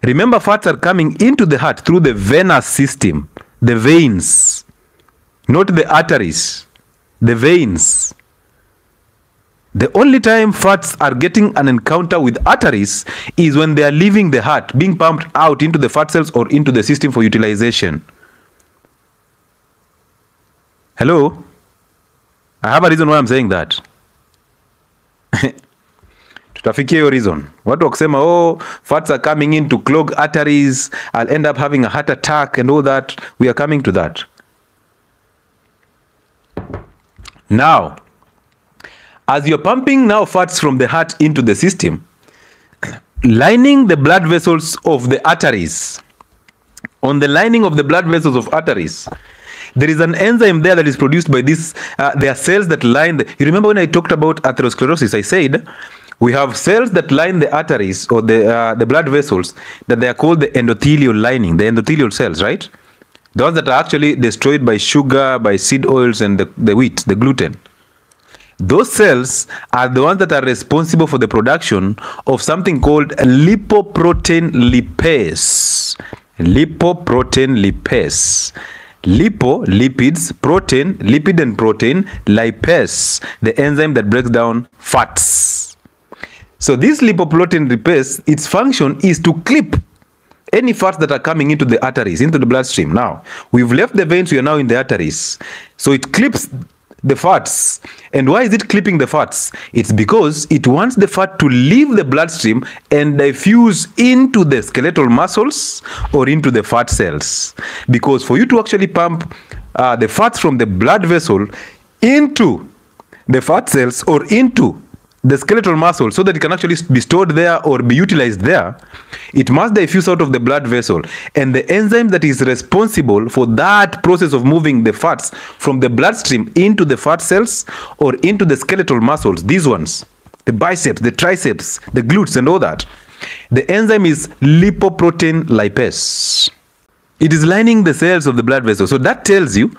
Remember, fats are coming into the heart through the venous system, the veins, not the arteries, the veins. The only time fats are getting an encounter with arteries is when they are leaving the heart, being pumped out into the fat cells or into the system for utilization. Hello? I have a reason why I'm saying that. Tutafikia hiyo reason. Watu wakisema, oh, fats are coming in to clog arteries, I'll end up having a heart attack and all that. We are coming to that. Now, as you're pumping now fats from the heart into the system, lining the blood vessels of the arteries, on the lining of the blood vessels of arteries, there is an enzyme there that is produced by this. There are cells that line the. You remember when I talked about atherosclerosis, I said we have cells that line the arteries or the blood vessels that they are called the endothelial lining, the endothelial cells, right? Those that are actually destroyed by sugar, by seed oils and the wheat, the gluten. Those cells are the ones that are responsible for the production of something called lipoprotein lipase. Lipoprotein lipase. Lipo, lipids, protein, lipid and protein, lipase, the enzyme that breaks down fats. So this lipoprotein lipase, its function is to clip any fats that are coming into the arteries, into the bloodstream. Now, we've left the veins, we are now in the arteries. So it clips the fats. And why is it clipping the fats? It's because it wants the fat to leave the bloodstream and diffuse into the skeletal muscles or into the fat cells. Because for you to actually pump the fats from the blood vessel into the fat cells or into the skeletal muscle so that it can actually be stored there or be utilized there, it must diffuse out of the blood vessel. And the enzyme that is responsible for that process of moving the fats from the bloodstream into the fat cells or into the skeletal muscles, these ones, the biceps, the triceps, the glutes and all that, the enzyme is lipoprotein lipase. It is lining the cells of the blood vessel. So that tells you,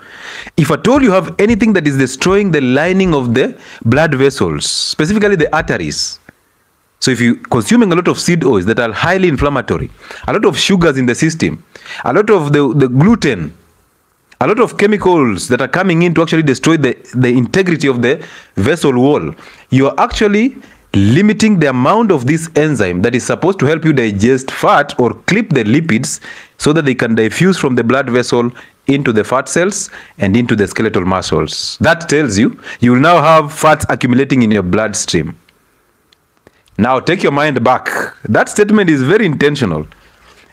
if at all you have anything that is destroying the lining of the blood vessels, specifically the arteries. So if you're consuming a lot of seed oils that are highly inflammatory, a lot of sugars in the system, a lot of the gluten, a lot of chemicals that are coming in to actually destroy the integrity of the vessel wall, you are actually limiting the amount of this enzyme that is supposed to help you digest fat or clip the lipids so that they can diffuse from the blood vessel into the fat cells and into the skeletal muscles. That tells you, you will now have fats accumulating in your bloodstream. Now take your mind back. That statement is very intentional,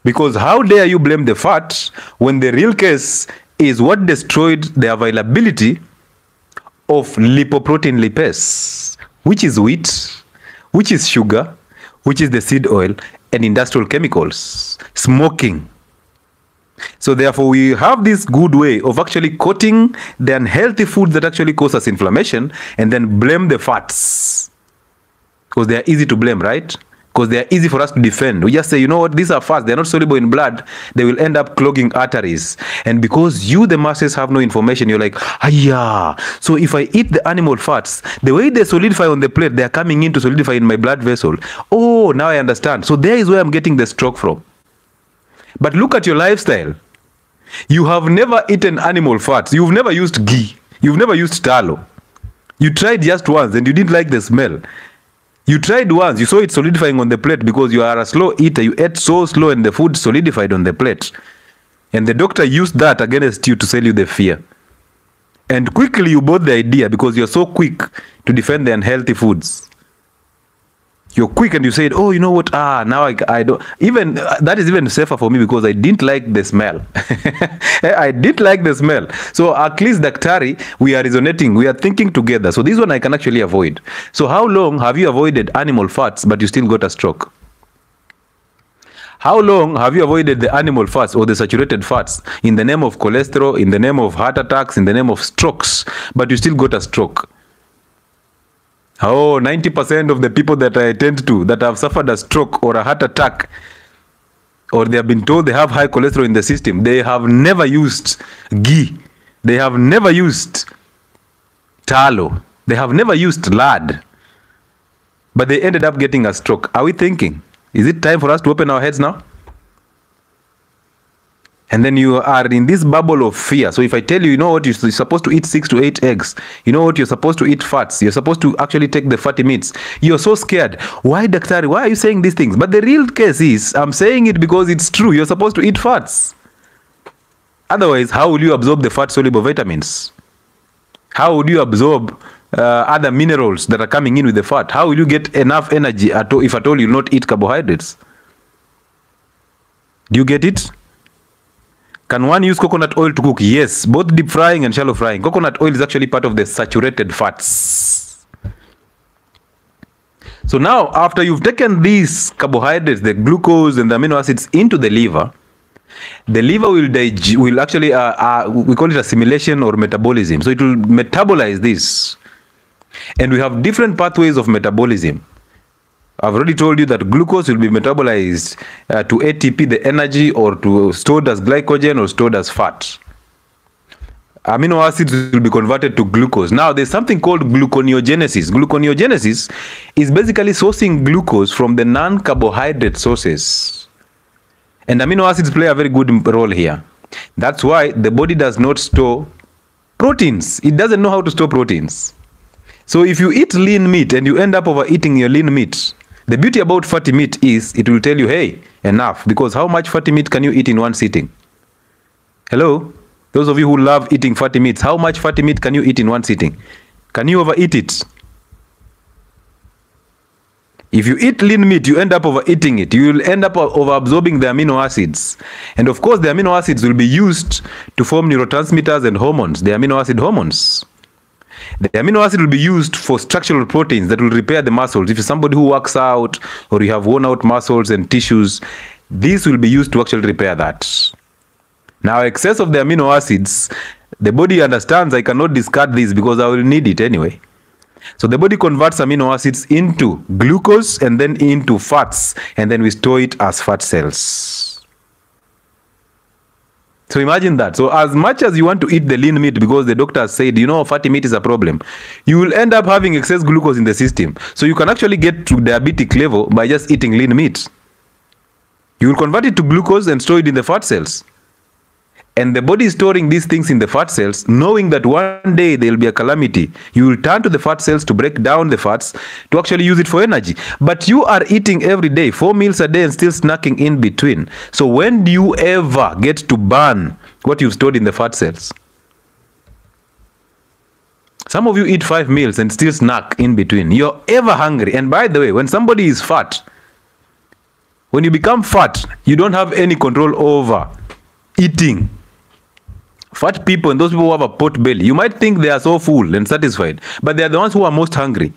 because how dare you blame the fat when the real case is what destroyed the availability of lipoprotein lipase, which is wheat, which is sugar, which is the seed oil, and industrial chemicals, smoking. So therefore, we have this good way of actually coating the unhealthy foods that actually cause us inflammation and then blame the fats. Because they are easy to blame, right? Because they are easy for us to defend. We just say, you know what, these are fats, they're not soluble in blood, they will end up clogging arteries. And because you, the masses, have no information, you're like, yeah. So if I eat the animal fats, the way they solidify on the plate, they're coming in to solidify in my blood vessel. Oh, now I understand. So there is where I'm getting the stroke from. But look at your lifestyle. You have never eaten animal fats. You've never used ghee. You've never used tallow. You tried just once and you didn't like the smell. You tried once, you saw it solidifying on the plate because you are a slow eater. You ate so slow and the food solidified on the plate. And the doctor used that against you to sell you the fear. And quickly you bought the idea because you're so quick to defend the unhealthy foods. You're quick and you said, oh, you know what? Now I don't. Even that is even safer for me because I didn't like the smell. I didn't like the smell. So at least Daktari, we are resonating. We are thinking together. So this one I can actually avoid. So how long have you avoided animal fats, but you still got a stroke? How long have you avoided the animal fats or the saturated fats in the name of cholesterol, in the name of heart attacks, in the name of strokes, but you still got a stroke? Oh, 90% of the people that I attend to that have suffered a stroke or a heart attack, or they have been told they have high cholesterol in the system, they have never used ghee. They have never used tallow. They have never used lard. But they ended up getting a stroke. Are we thinking? Is it time for us to open our heads now? And then you are in this bubble of fear. So if I tell you, you know what, you're supposed to eat 6 to 8 eggs. You know what, you're supposed to eat fats. You're supposed to actually take the fatty meats. You're so scared. Why, Daktari? Why are you saying these things? But the real case is, I'm saying it because it's true. You're supposed to eat fats. Otherwise, how will you absorb the fat-soluble vitamins? How would you absorb other minerals that are coming in with the fat? How will you get enough energy at all, if at all you not eat carbohydrates? Do you get it? Can one use coconut oil to cook? Yes, both deep frying and shallow frying. Coconut oil is actually part of the saturated fats. So now, after you've taken these carbohydrates, the glucose and the amino acids into the liver will actually, we call it assimilation or metabolism. So it will metabolize this. And we have different pathways of metabolism. I've already told you that glucose will be metabolized to ATP, the energy, or to stored as glycogen or stored as fat. Amino acids will be converted to glucose. Now, there's something called gluconeogenesis. Gluconeogenesis is basically sourcing glucose from the non-carbohydrate sources. And amino acids play a very good role here. That's why the body does not store proteins. It doesn't know how to store proteins. So if you eat lean meat and you end up overeating your lean meat, the beauty about fatty meat is it will tell you, hey, enough. Because how much fatty meat can you eat in one sitting? Hello? Those of you who love eating fatty meats, how much fatty meat can you eat in one sitting? Can you overeat it? If you eat lean meat, you end up overeating it. You will end up overabsorbing the amino acids. And of course, the amino acids will be used to form neurotransmitters and hormones, the amino acid hormones. The amino acid will be used for structural proteins that will repair the muscles. If you're somebody who works out or you have worn out muscles and tissues, this will be used to actually repair that. Now, excess of the amino acids, the body understands I cannot discard this because I will need it anyway. So the body converts amino acids into glucose and then into fats, and then we store it as fat cells. So imagine that. So as much as you want to eat the lean meat because the doctor has said, you know, fatty meat is a problem, you will end up having excess glucose in the system. So you can actually get to diabetic level by just eating lean meat. You will convert it to glucose and store it in the fat cells. And the body is storing these things in the fat cells, knowing that one day there will be a calamity. You will turn to the fat cells to break down the fats to actually use it for energy. But you are eating every day, 4 meals a day, and still snacking in between. So when do you ever get to burn what you've stored in the fat cells? Some of you eat 5 meals and still snack in between. You're ever hungry. And by the way, when somebody is fat, when you become fat, you don't have any control over eating. Fat people and those people who have a pot belly, you might think they are so full and satisfied, but they are the ones who are most hungry.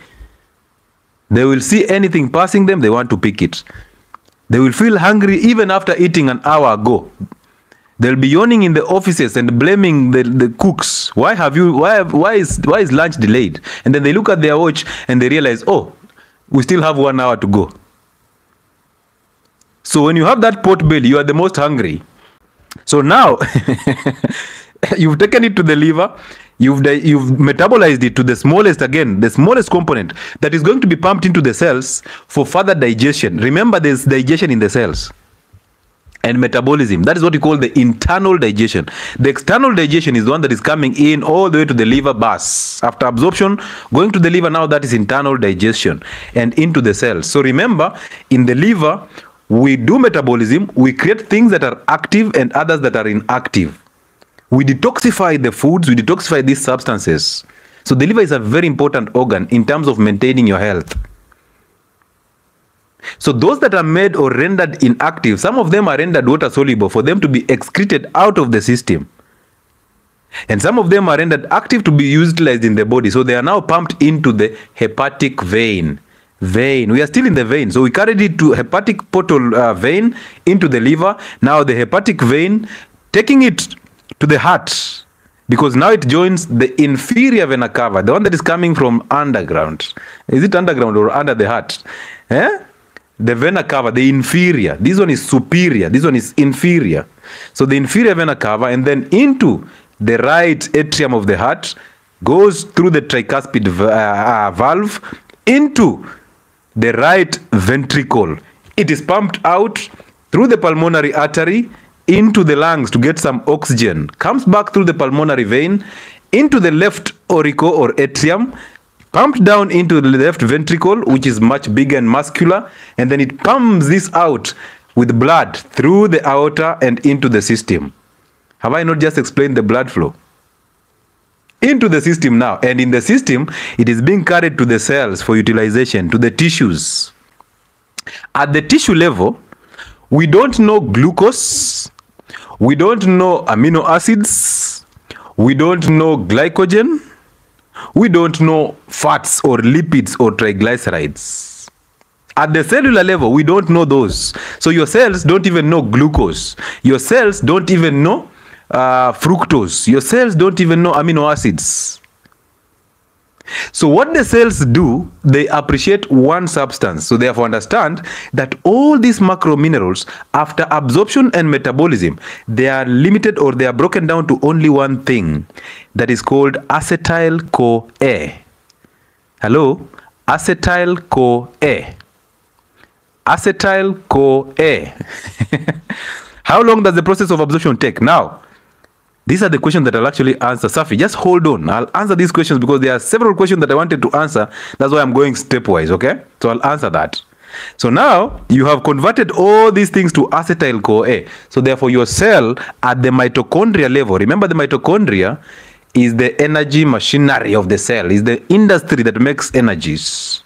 They will see anything passing them, they want to pick it. They will feel hungry even after eating an hour ago. They'll be yawning in the offices and blaming the cooks. Why is lunch delayed? And then they look at their watch and they realize, oh, we still have 1 hour to go. So when you have that pot belly, you are the most hungry. So now you've taken it to the liver, you've metabolized it to the smallest, again, the smallest component that is going to be pumped into the cells for further digestion. Remember, there's digestion in the cells and metabolism. That is what we call the internal digestion. The external digestion is the one that is coming in all the way to the liver bus. After absorption, going to the liver, now that is internal digestion and into the cells. So remember, in the liver, we do metabolism, we create things that are active and others that are inactive. We detoxify the foods, we detoxify these substances. So the liver is a very important organ in terms of maintaining your health. So those that are made or rendered inactive, some of them are rendered water soluble for them to be excreted out of the system. And some of them are rendered active to be utilized in the body. So they are now pumped into the hepatic vein. We are still in the vein, so we carried it to hepatic portal vein into the liver. Now the hepatic vein taking it to the heart, because now it joins the inferior vena cava, the one that is coming from underground. Is it underground or under the heart? The vena cava, the inferior. This one is superior, this one is inferior. So the inferior vena cava, and then into the right atrium of the heart, goes through the tricuspid valve into the right ventricle. It is pumped out through the pulmonary artery into the lungs to get some oxygen, comes back through the pulmonary vein into the left auricle or atrium, pumped down into the left ventricle, which is much bigger and muscular, and then it pumps this out with blood through the aorta and into the system. Have I not just explained the blood flow? Into the system now, and in the system, it is being carried to the cells for utilization, to the tissues. At the tissue level, we don't know glucose, we don't know amino acids, we don't know glycogen, we don't know fats or lipids or triglycerides. At the cellular level, we don't know those. So your cells don't even know glucose. Your cells don't even know fructose. Your cells don't even know amino acids. So what the cells do, they appreciate one substance. So therefore understand that all these macro minerals, after absorption and metabolism, they are limited or they are broken down to only one thing that is called acetyl-CoA. Hello? Acetyl-CoA. Acetyl-CoA. How long does the process of absorption take? Now, these are the questions that I'll actually answer. Safi, just hold on. I'll answer these questions because there are several questions that I wanted to answer. That's why I'm going stepwise, okay? So I'll answer that. So now, you have converted all these things to acetyl-CoA. So therefore, your cell at the mitochondria level, remember the mitochondria is the energy machinery of the cell, is the industry that makes energies.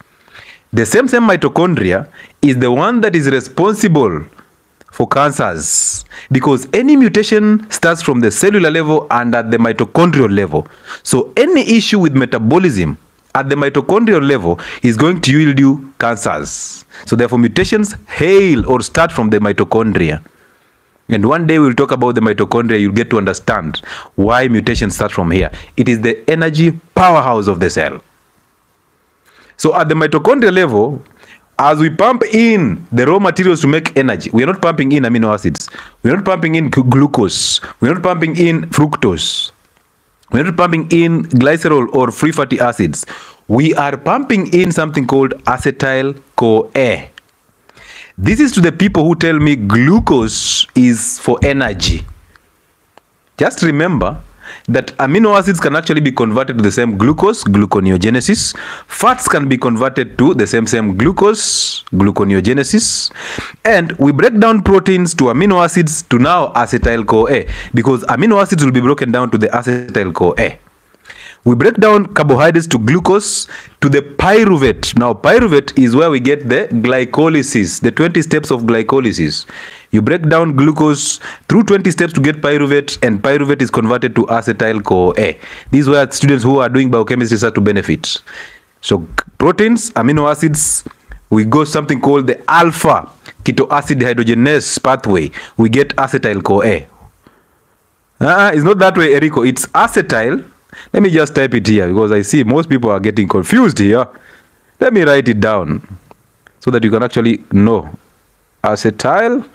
The same mitochondria is the one that is responsible for cancers, because any mutation starts from the cellular level and at the mitochondrial level. So any issue with metabolism at the mitochondrial level is going to yield you cancers. So therefore mutations hail or start from the mitochondria. And one day we'll talk about the mitochondria. You'll get to understand why mutations start from here. It is the energy powerhouse of the cell. So at the mitochondrial level, as we pump in the raw materials to make energy, we are not pumping in amino acids. We are not pumping in glucose. We are not pumping in fructose. We are not pumping in glycerol or free fatty acids. We are pumping in something called acetyl-CoA. This is to the people who tell me glucose is for energy. Just remember that amino acids can actually be converted to the same glucose, gluconeogenesis. Fats can be converted to the same glucose, gluconeogenesis. And we break down proteins to amino acids to now acetyl-CoA, because amino acids will be broken down to the acetyl-CoA. We break down carbohydrates to glucose to the pyruvate. Now, pyruvate is where we get the glycolysis, the 20 steps of glycolysis. You break down glucose through 20 steps to get pyruvate, and pyruvate is converted to acetyl-CoA. These were students who are doing biochemistry start to benefit. So, proteins, amino acids, we go something called the alpha ketoacid hydrogenase pathway. We get acetyl-CoA. It's not that way, Eriko. It's acetyl. Let me just type it here because I see most people are getting confused here. Let me write it down so that you can actually know. Acetyl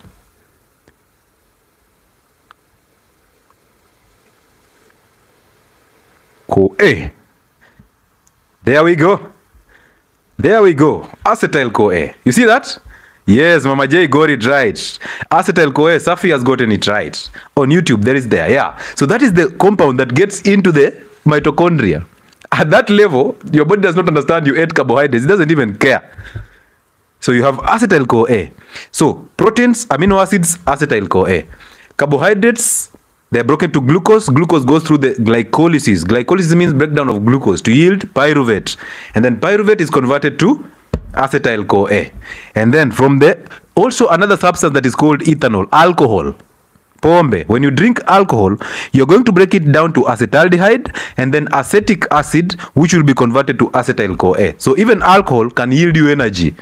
CoA. There we go. There we go. Acetyl-CoA. You see that? Yes, Mama J got it right. Acetyl-CoA, Safi has gotten it right. On YouTube, there is there, yeah. So that is the compound that gets into the mitochondria. At that level, your body does not understand you ate carbohydrates. It doesn't even care. So you have acetyl-CoA. So proteins, amino acids, acetyl-CoA. Carbohydrates, they are broken to glucose. Glucose goes through the glycolysis. Glycolysis means breakdown of glucose to yield pyruvate. And then pyruvate is converted to acetyl-CoA. And then from there, also another substance that is called ethanol, alcohol. Pombe. When you drink alcohol, you're going to break it down to acetaldehyde and then acetic acid, which will be converted to acetyl-CoA. So even alcohol can yield you energy.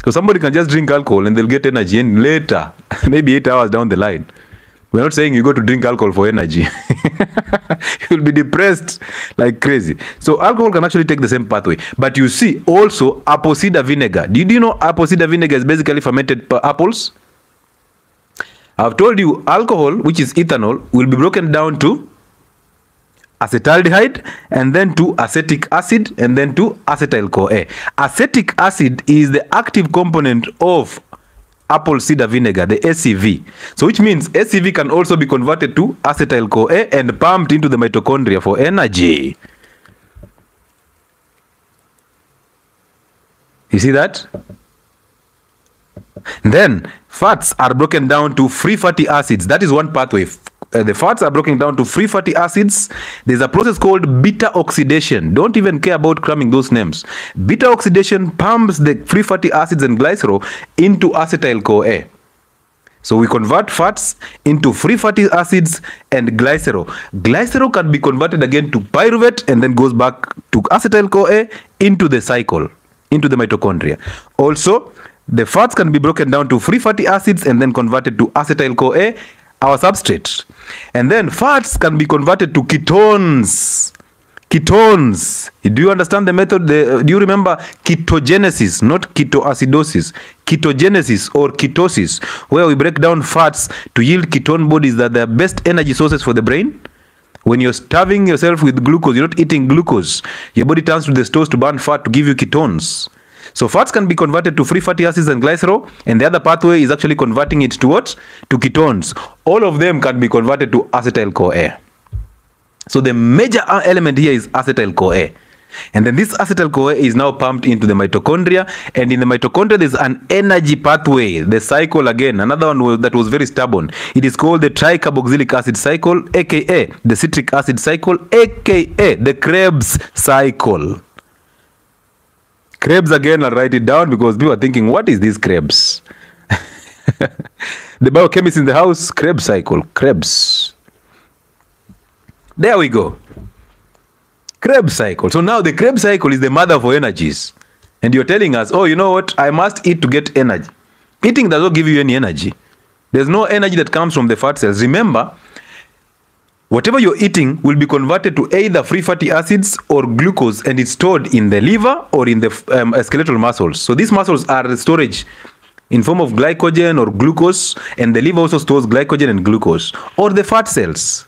So somebody can just drink alcohol and they'll get energy, and later, maybe 8 hours down the line. We're not saying you go to drink alcohol for energy. You'll be depressed like crazy. So alcohol can actually take the same pathway. But you see also apple cider vinegar. Did you know apple cider vinegar is basically fermented apples? I've told you alcohol, which is ethanol, will be broken down to acetaldehyde and then to acetic acid and then to acetyl-CoA. Acetic acid is the active component of apple cider vinegar, the ACV. So which means ACV can also be converted to acetyl-CoA and pumped into the mitochondria for energy. You see that? Then fats are broken down to free fatty acids. That is one pathway. The fats are broken down to free fatty acids. There's a process called beta oxidation. Don't even care about cramming those names. Beta oxidation pumps the free fatty acids and glycerol into acetyl-CoA. So we convert fats into free fatty acids and glycerol. Glycerol can be converted again to pyruvate and then goes back to acetyl-CoA into the cycle, into the mitochondria. Also, the fats can be broken down to free fatty acids and then converted to acetyl-CoA, our substrate. And then fats can be converted to ketones. Ketones. Do you understand the method? Do you remember ketogenesis, not ketoacidosis? Ketogenesis or ketosis, where we break down fats to yield ketone bodies that are the best energy sources for the brain. When you're starving yourself with glucose, you're not eating glucose. Your body turns to the stores to burn fat to give you ketones. So fats can be converted to free fatty acids and glycerol, and the other pathway is actually converting it to what? To ketones. All of them can be converted to acetyl-CoA. So the major element here is acetyl-CoA. And then this acetyl-CoA is now pumped into the mitochondria, and in the mitochondria there's an energy pathway, the cycle again, another one that was very stubborn. It is called the tricarboxylic acid cycle, aka the citric acid cycle, aka the Krebs cycle. Krebs again, I'll write it down because people are thinking, what is this Krebs? The biochemist in the house, Krebs cycle, Krebs. There we go. Krebs cycle. So now the Krebs cycle is the mother for energies. And you're telling us, oh, you know what? I must eat to get energy. Eating does not give you any energy. There's no energy that comes from the fat cells. Remember, whatever you're eating will be converted to either free fatty acids or glucose, and it's stored in the liver or in the skeletal muscles. So these muscles are storage in form of glycogen or glucose, and the liver also stores glycogen and glucose, or the fat cells.